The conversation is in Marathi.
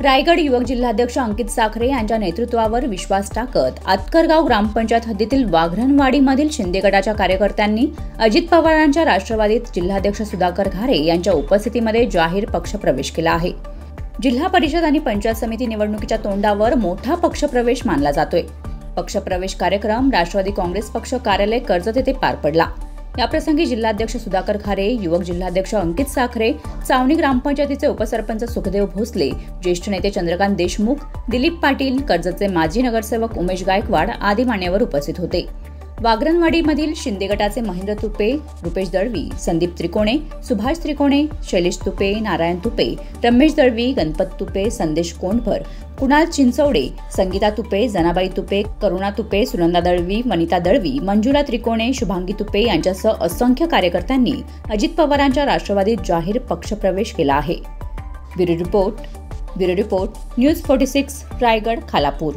रायगड युवक जिल्हाध्यक्ष अंकित साखरे यांच्या नेतृत्वावर विश्वास टाकत आतकरगाव ग्रामपंचायत हद्दीतील वाघरणवाडीमधील शिंदे गटाच्या कार्यकर्त्यांनी अजित पवारांच्या राष्ट्रवादीत जिल्हाध्यक्ष सुधाकर घारे यांच्या उपस्थितीमध्ये जाहीर पक्षप्रवेश केला आहे। जिल्हा परिषद आणि पंचायत समिती निवडणुकीच्या तोंडावर मोठा पक्षप्रवेश मानला जातोय। पक्षप्रवेश कार्यक्रम राष्ट्रवादी काँग्रेस पक्ष कार्यालय कर्जत येथे पार पडला। याप्रसंगी जिल्हाध्यक्ष सुधाकर घारे, युवक जिल्हाध्यक्ष अंकित साखरे, चावणी ग्रामपंचायतीचे उपसरपंच सुखदेव भोसले, ज्येष्ठ नेते चंद्रकांत देशमुख, दिलीप पाटील, कर्जतचे माजी नगरसेवक उमेश गायकवाड आदी मान्यवर उपस्थित होते। वाघरणवाडीमधील शिंदे गटाचे महेंद्र तुपे, रुपेश दळवी, संदीप त्रिकोणे, सुभाष त्रिकोणे, शैलेश तुपे, नारायण तुपे, रमेश दळवी, गणपत तुपे, संदेश कोंडभर, कुणाल चिंचवडे, संगीता तुपे, जनाबाई तुपे, करुणा तुपे, सुनंदा दळवी, वनिता दळवी, मंजुला त्रिकोणे, शुभांगी तुपे यांच्यासह असंख्य कार्यकर्त्यांनी अजित पवारांच्या राष्ट्रवादीत जाहीर पक्षप्रवेश केला आहे। Bureau report, news 46, Raigad, Khalapur.